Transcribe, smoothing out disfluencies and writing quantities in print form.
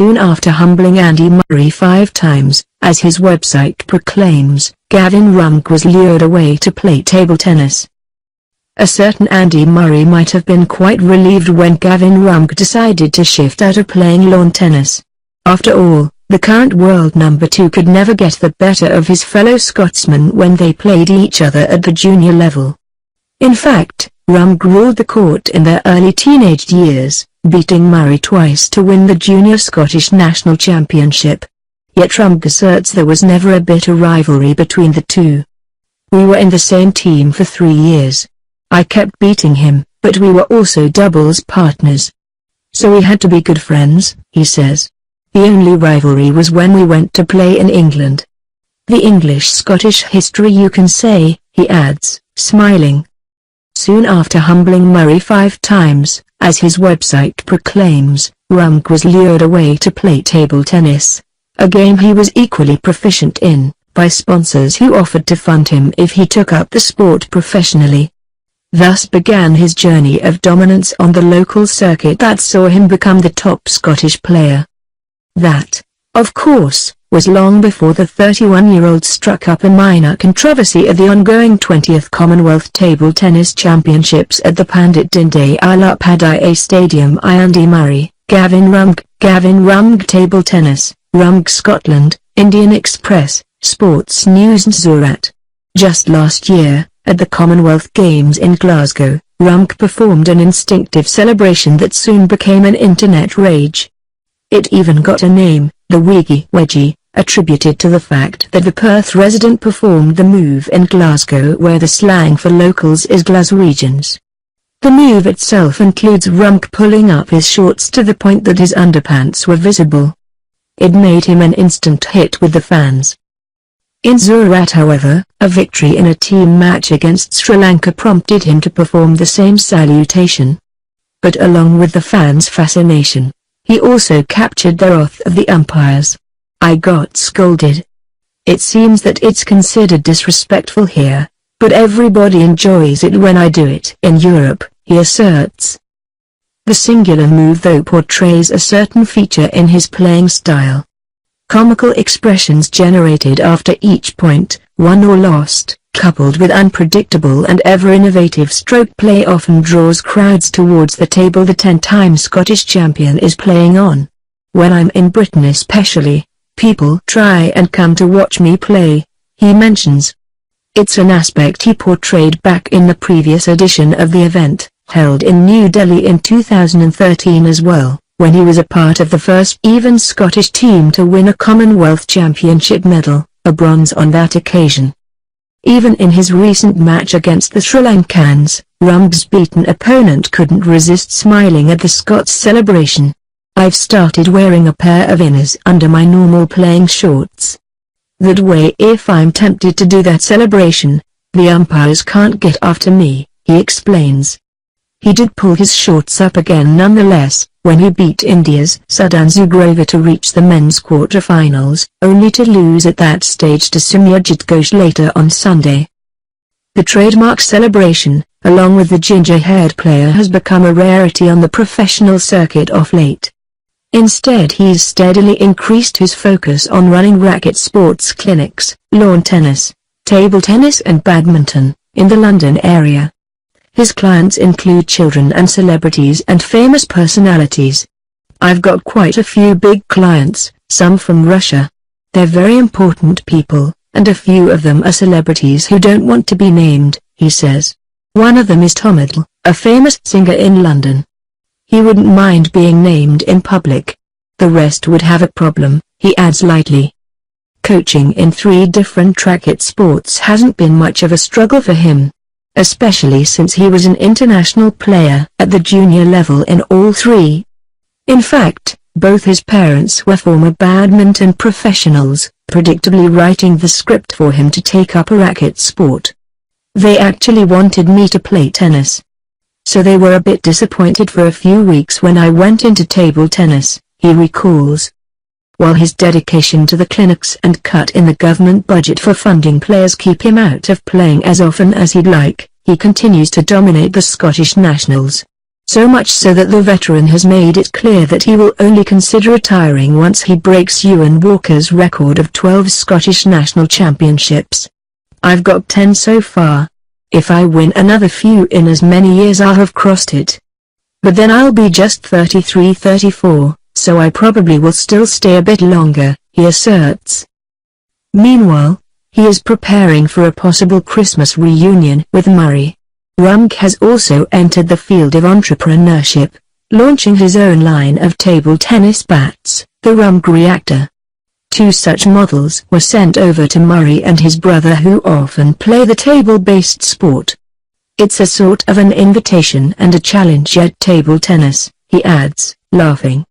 Soon after humbling Andy Murray 5 times, as his website proclaims, Gavin Rumgay was lured away to play table tennis. A certain Andy Murray might have been quite relieved when Gavin Rumgay decided to shift out of playing lawn tennis. After all, the current world number 2 could never get the better of his fellow Scotsman when they played each other at the junior level. In fact, Rumgay ruled the court in their early teenage years, beating Murray twice to win the Junior Scottish National Championship. Yet Rumgay asserts there was never a bitter rivalry between the two. "We were in the same team for 3 years. I kept beating him, but we were also doubles partners. So we had to be good friends," he says. "The only rivalry was when we went to play in England. The English-Scottish history you can say," he adds, smiling. Soon after humbling Murray 5 times, as his website proclaims, Rumgay was lured away to play table tennis, a game he was equally proficient in, by sponsors who offered to fund him if he took up the sport professionally. Thus began his journey of dominance on the local circuit that saw him become the top Scottish player. That, of course, was long before the 31-year-old struck up a minor controversy at the ongoing 20th Commonwealth Table Tennis Championships at the Pandit Dindayal Upadhyay Stadium. Andy Murray, Gavin Rumgay Table Tennis, Rumgay Scotland, Indian Express, Sports News Surat. Just last year, at the Commonwealth Games in Glasgow, Rumgay performed an instinctive celebration that soon became an internet rage. It even got a name, the Wiggy Wedgie, attributed to the fact that the Perth resident performed the move in Glasgow, where the slang for locals is Glaswegians. The move itself includes Rumgay pulling up his shorts to the point that his underpants were visible. It made him an instant hit with the fans. In Surat, however, a victory in a team match against Sri Lanka prompted him to perform the same salutation. But along with the fans' fascination, he also captured the wrath of the umpires. "I got scolded. It seems that it's considered disrespectful here, but everybody enjoys it when I do it in Europe," he asserts. The singular move though portrays a certain feature in his playing style. Comical expressions generated after each point, won or lost, coupled with unpredictable and ever-innovative stroke play, often draws crowds towards the table the 10-time Scottish champion is playing on. "When I'm in Britain especially, people try and come to watch me play," he mentions. It's an aspect he portrayed back in the previous edition of the event, held in New Delhi in 2013 as well, when he was a part of the first even Scottish team to win a Commonwealth Championship medal, a bronze on that occasion. Even in his recent match against the Sri Lankans, Rumgay's beaten opponent couldn't resist smiling at the Scots' celebration. "I've started wearing a pair of inners under my normal playing shorts. That way if I'm tempted to do that celebration, the umpires can't get after me," he explains. He did pull his shorts up again nonetheless, when he beat India's Sudhanshu Grover to reach the men's quarter-finals, only to lose at that stage to Simrajit Ghosh later on Sunday. The trademark celebration, along with the ginger-haired player, has become a rarity on the professional circuit of late. Instead, he's steadily increased his focus on running racket sports clinics, lawn tennis, table tennis and badminton, in the London area. His clients include children and celebrities and famous personalities. "I've got quite a few big clients, some from Russia. They're very important people, and a few of them are celebrities who don't want to be named," he says. One of them is Tom Odell, a famous singer in London. He wouldn't mind being named in public. The rest would have a problem, he adds lightly. Coaching in 3 different racket sports hasn't been much of a struggle for him, especially since he was an international player at the junior level in all 3. In fact, both his parents were former badminton professionals, predictably writing the script for him to take up a racket sport. "They actually wanted me to play tennis. So they were a bit disappointed for a few weeks when I went into table tennis," he recalls. While his dedication to the clinics and cut in the government budget for funding players keep him out of playing as often as he'd like, he continues to dominate the Scottish nationals. So much so that the veteran has made it clear that he will only consider retiring once he breaks Ewan Walker's record of 12 Scottish national championships. "I've got 10 so far. If I win another few in as many years I'll have crossed it. But then I'll be just 33-34, so I probably will still stay a bit longer," he asserts. Meanwhile, he is preparing for a possible Christmas reunion with Murray. Rumgay has also entered the field of entrepreneurship, launching his own line of table tennis bats, the Rumgay Reactor. 2 such models were sent over to Murray and his brother, who often play the table-based sport. "It's a sort of an invitation and a challenge at table tennis," he adds, laughing.